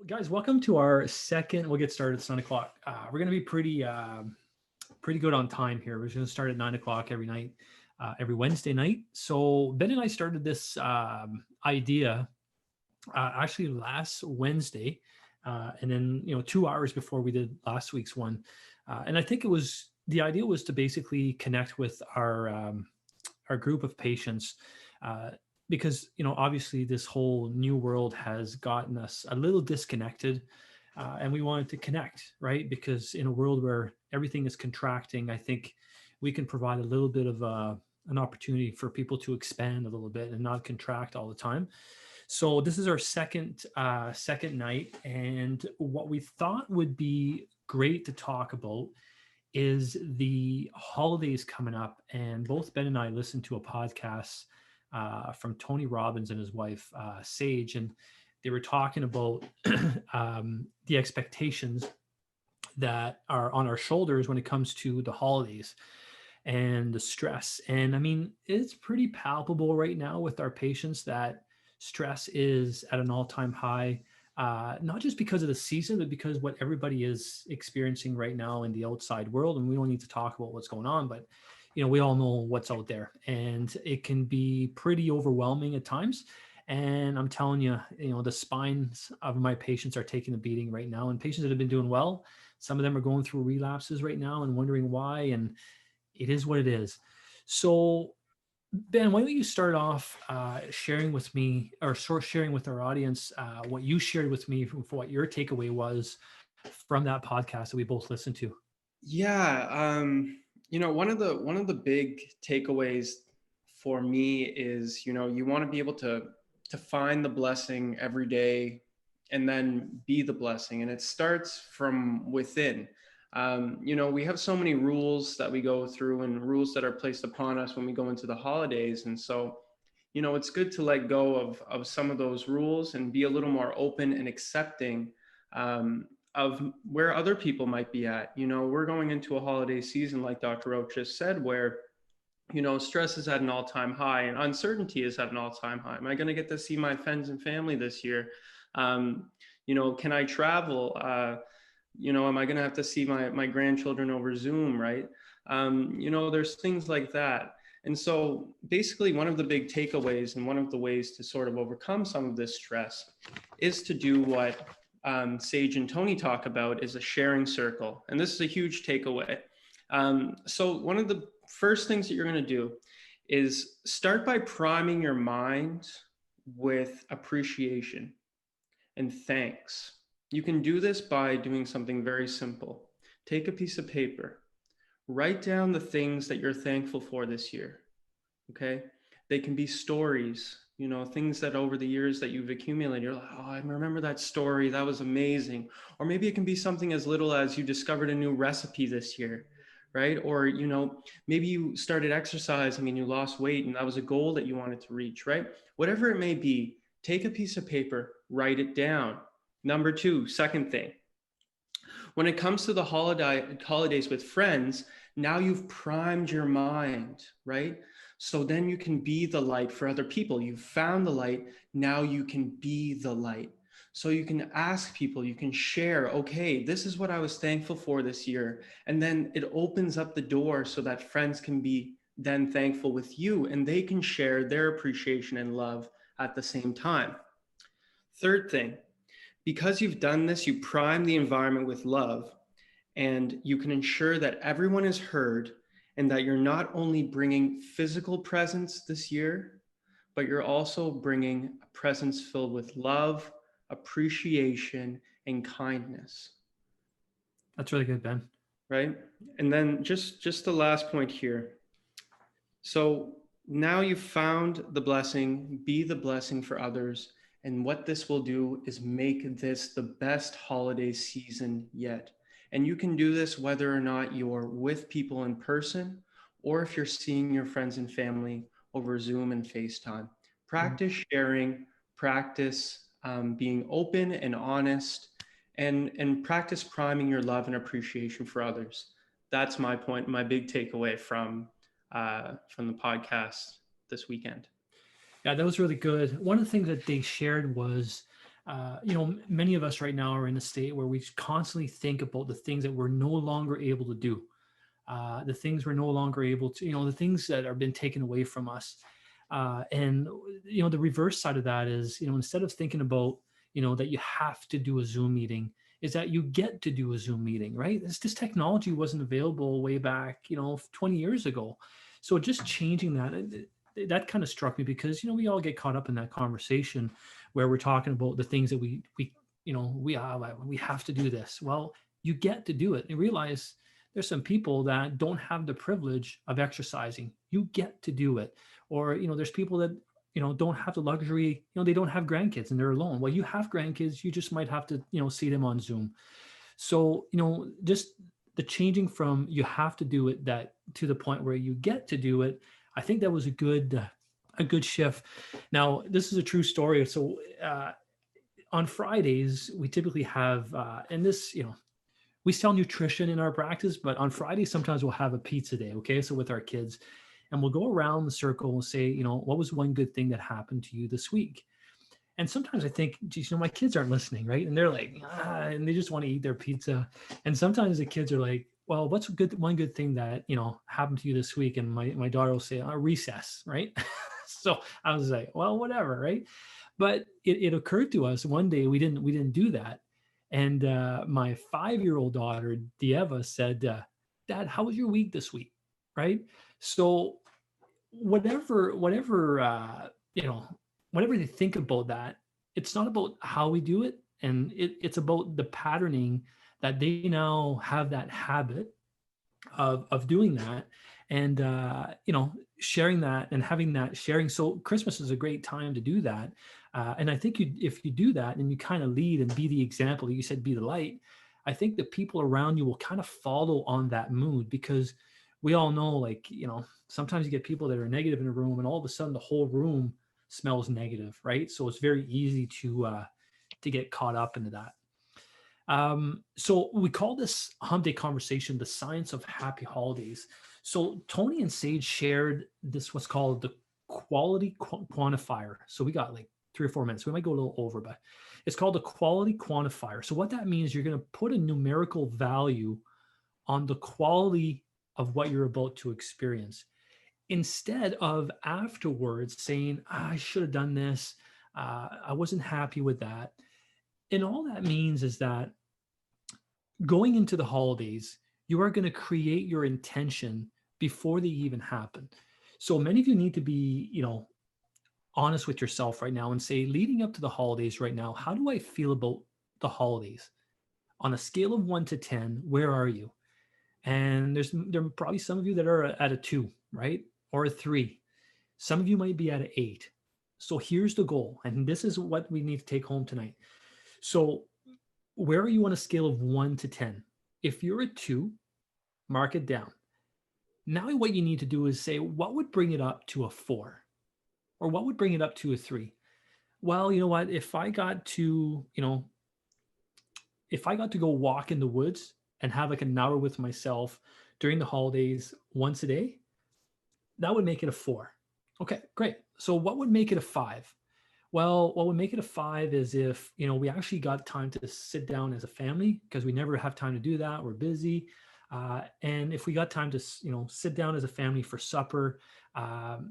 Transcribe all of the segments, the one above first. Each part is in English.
Guys, welcome to our second. We'll get started at 9 o'clock. We're going to be pretty good on time here. We're going to start at 9 o'clock every night, every Wednesday night. So Ben and I started this idea actually last Wednesday, and then 2 hours before we did last week's one. And I think the idea was to basically connect with our group of patients. Because obviously this whole new world has gotten us a little disconnected, and we wanted to connect, right? Because in a world where everything is contracting, I think we can provide a little bit of an opportunity for people to expand a little bit and not contract all the time. So this is our second night, and what we thought would be great to talk about is the holidays coming up. And both Ben and I listened to a podcast from Tony Robbins and his wife, Sage, and they were talking about the expectations that are on our shoulders when it comes to the holidays and the stress. And I mean, it's pretty palpable right now with our patients that stress is at an all-time high, not just because of the season, but because what everybody is experiencing right now in the outside world. And we don't need to talk about what's going on, but we all know what's out there, and it can be pretty overwhelming at times. And I'm telling you, the spines of my patients are taking a beating right now, and patients that have been doing well, some of them are going through relapses right now and wondering why, and it is what it is. So Ben, why don't you start off sharing with me, or sharing with our audience, what you shared with me for what your takeaway was from that podcast that we both listened to? Yeah, one of the big takeaways for me is, you want to be able to find the blessing every day and then be the blessing, and it starts from within. We have so many rules that we go through and rules that are placed upon us when we go into the holidays, and so it's good to let go of some of those rules and be a little more open and accepting of where other people might be at. We're going into a holiday season, like Dr. Roach just said, where stress is at an all-time high and uncertainty is at an all-time high. Am I going to get to see my friends and family this year? Can I travel? Am I going to have to see my grandchildren over Zoom, right? There's things like that. And so basically one of the big takeaways and one of the ways to sort of overcome some of this stress is to do what Sage and Tony talk about, is a sharing circle. And this is a huge takeaway. So one of the first things that you're going to do is start by priming your mind with appreciation and thanks. You can do this by doing something very simple. Take a piece of paper, write down the things that you're thankful for this year. Okay? They can be stories, things that over the years that you've accumulated, you're like, oh, I remember that story. That was amazing. Or maybe it can be something as little as you discovered a new recipe this year, right? Or, maybe you started exercising and you lost weight and that was a goal that you wanted to reach, right? Whatever it may be, take a piece of paper, write it down. Number two, second thing, when it comes to the holidays with friends, now you've primed your mind, right? So then you can be the light for other people. You've found the light. Now you can be the light. So you can ask people, you can share, okay, this is what I was thankful for this year. And then it opens up the door so that friends can be then thankful with you and they can share their appreciation and love at the same time. Third thing, because you've done this, you prime the environment with love, and you can ensure that everyone is heard and that you're not only bringing physical presence this year, but you're also bringing a presence filled with love, appreciation, and kindness. That's really good, Ben. Right? And then just the last point here. So now you've found the blessing, be the blessing for others. And what this will do is make this the best holiday season yet. And you can do this whether or not you're with people in person or if you're seeing your friends and family over Zoom and FaceTime. Practice sharing, practice being open and honest, and practice priming your love and appreciation for others. That's my point, my big takeaway from the podcast this weekend. Yeah, that was really good. One of the things that they shared was Many of us right now are in a state where we constantly think about the things that we're no longer able to do, the things we're no longer able to, the things that are been taken away from us. And the reverse side of that is, instead of thinking about, that you have to do a Zoom meeting, is that you get to do a Zoom meeting, right? This technology wasn't available way back, 20 years ago. So just changing that kind of struck me because, we all get caught up in that conversation where we're talking about the things that we have to do this. Well, you get to do it and realize there's some people that don't have the privilege of exercising. You get to do it. Or, there's people that, don't have the luxury, they don't have grandkids and they're alone. Well, you have grandkids, you just might have to, see them on Zoom. So, just the changing from you have to do it that to the point where you get to do it. I think that was a good shift. Now, this is a true story. So, on Fridays, we typically have, and this, we sell nutrition in our practice, but on Fridays, sometimes we'll have a pizza day. Okay. So with our kids, and we'll go around the circle and say, what was one good thing that happened to you this week? And sometimes I think, geez, my kids aren't listening, right? And they're like, and they just want to eat their pizza. And sometimes the kids are like, well, what's one good thing that, happened to you this week? And my daughter will say, recess, right? So I was like, well, whatever, right? But it occurred to us one day we didn't do that. And my 5-year-old daughter, Dieva, said, Dad, how was your week this week? Right? So whatever whatever they think about that, it's not about how we do it, and it's about the patterning that they now have that habit of doing that, and sharing that and having that sharing. So Christmas is a great time to do that, and I think if you do that and you kind of lead and be the example, you said be the light, I think the people around you will kind of follow on that mood, because we all know, like, sometimes you get people that are negative in a room and all of a sudden the whole room smells negative, right? So it's very easy to get caught up into that. So we call this Hump Day Conversation the science of happy holidays. So Tony and Sage shared this, what's called the quality quantifier. So we got like 3 or 4 minutes. We might go a little over, but it's called the quality quantifier. So what that means, you're going to put a numerical value on the quality of what you're about to experience, instead of afterwards saying, I should have done this. I wasn't happy with that. And all that means is that going into the holidays, you are going to create your intention before they even happen. So many of you need to be, honest with yourself right now and say, leading up to the holidays right now, how do I feel about the holidays? On a scale of 1 to 10, where are you? And there are probably some of you that are at a 2, right? Or a 3. Some of you might be at an 8. So here's the goal. And this is what we need to take home tonight. So where are you on a scale of 1 to 10? If you're a 2, mark it down. Now what you need to do is say, what would bring it up to a 4? Or what would bring it up to a 3? Well, you know what? If I got to go walk in the woods and have like an hour with myself during the holidays once a day, that would make it a 4. Okay, great. So what would make it a 5? Well, what would make it a 5 is if, we actually got time to sit down as a family, because we never have time to do that. We're busy. And if we got time to, sit down as a family for supper, 5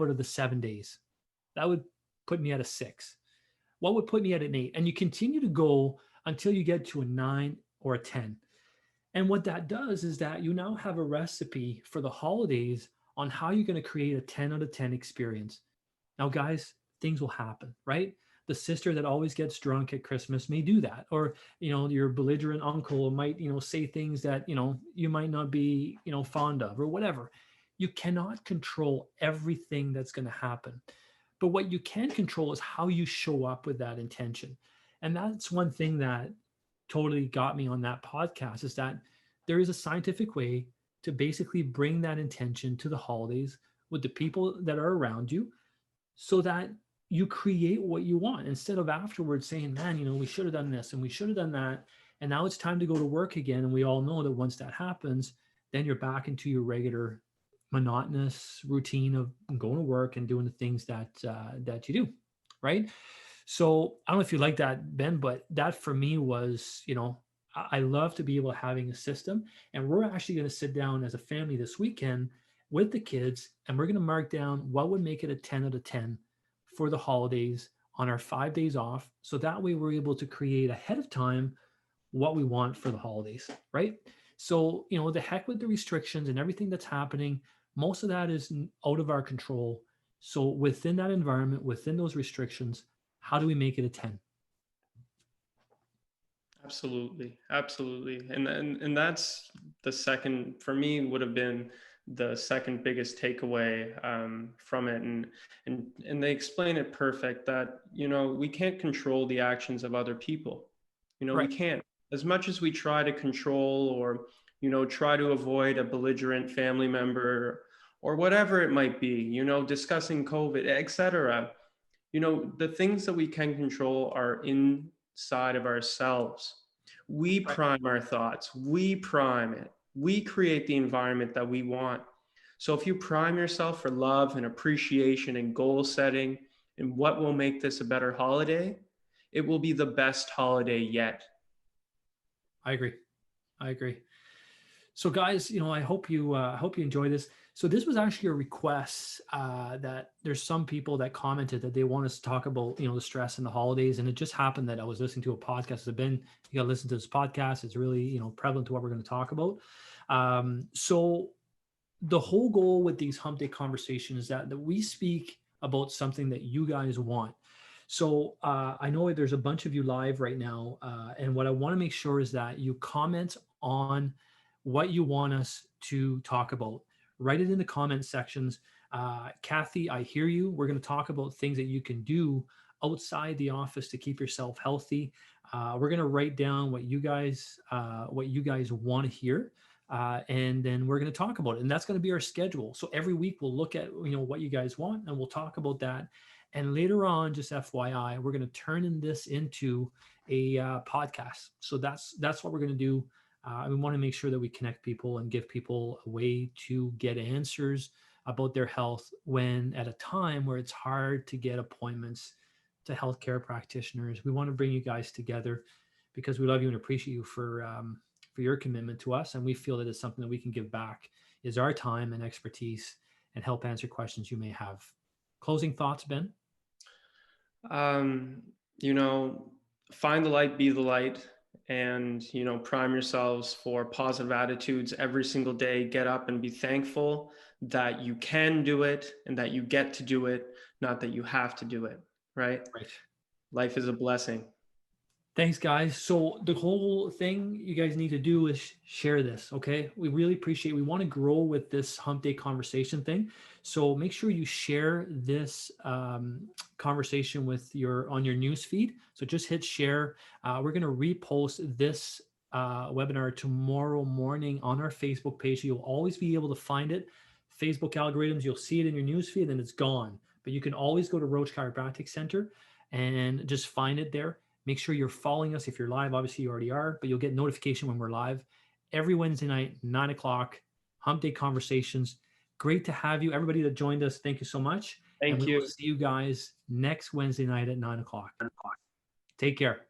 out of the 7 days, that would put me at a 6. What would put me at an 8? And you continue to go until you get to a 9 or a 10. And what that does is that you now have a recipe for the holidays on how you're going to create a 10 out of 10 experience. Now, guys, things will happen, right? The sister that always gets drunk at Christmas may do that. Or, your belligerent uncle might, say things that, you might not be, fond of, or whatever. You cannot control everything that's going to happen. But what you can control is how you show up with that intention. And that's one thing that totally got me on that podcast, is that there is a scientific way to basically bring that intention to the holidays with the people that are around you, so that you create what you want, instead of afterwards saying, man, we should have done this and we should have done that. And now it's time to go to work again. And we all know that once that happens, then you're back into your regular monotonous routine of going to work and doing the things that you do, right? So I don't know if you like that, Ben, but that for me was, I love to be able to having a system. And we're actually going to sit down as a family this weekend with the kids, and we're going to mark down what would make it a 10 out of 10 for the holidays on our 5 days off. So that way we're able to create ahead of time what we want for the holidays, right? So, the heck with the restrictions and everything that's happening, most of that is out of our control. So within that environment, within those restrictions, how do we make it a 10? Absolutely, absolutely, and that's the second for me would have been the second biggest takeaway from it, and they explain it perfect that we can't control the actions of other people. We Right. can't, as much as we try to control or try to avoid a belligerent family member or whatever it might be. Discussing COVID, etc. The things that we can control are inside of ourselves. We Right. prime our thoughts, we prime it, we create the environment that we want. So if you prime yourself for love and appreciation and goal setting and what will make this a better holiday, it will be the best holiday yet. I agree. I agree. So, guys, I hope you enjoy this. So, this was actually a request that there's some people that commented that they want us to talk about, the stress in the holidays, and it just happened that I was listening to a podcast. I've been, you got to listen to this podcast. It's really, prevalent to what we're going to talk about. So, the whole goal with these Hump Day conversations is that we speak about something that you guys want. So I know there's a bunch of you live right now, and what I want to make sure is that you comment on what you want us to talk about. Write it in the comment sections. Kathy, I hear you. We're going to talk about things that you can do outside the office to keep yourself healthy. We're going to write down what you guys want to hear. And then we're going to talk about it, and that's going to be our schedule. So every week we'll look at what you guys want, and we'll talk about that. And later on, just FYI, we're going to turn this into a podcast. So that's what we're going to do. We want to make sure that we connect people and give people a way to get answers about their health when at a time where it's hard to get appointments to healthcare practitioners. We want to bring you guys together because we love you and appreciate you for your commitment to us, and we feel that it's something that we can give back is our time and expertise and help answer questions you may have. Closing thoughts, Ben? um, you know, Find the light, be the light, and, prime yourselves for positive attitudes every single day. Get up and be thankful that you can do it and that you get to do it, not that you have to do it, right? Right. Life is a blessing. Thanks, guys. So the whole thing you guys need to do is share this, okay? We really appreciate. We want to grow with this Hump Day conversation thing. So make sure you share this conversation on your news feed. So just hit share. We're going to repost this webinar tomorrow morning on our Facebook page. You'll always be able to find it. Facebook algorithms, you'll see it in your news feed, and it's gone. But you can always go to Roach Chiropractic Center and just find it there. Make sure you're following us. If you're live, obviously you already are, but you'll get notification when we're live every Wednesday night, 9 o'clock, Hump Day Conversations. Great to have you. Everybody that joined us, thank you so much. And Thank we will you. see you guys next Wednesday night at 9 o'clock. Take care.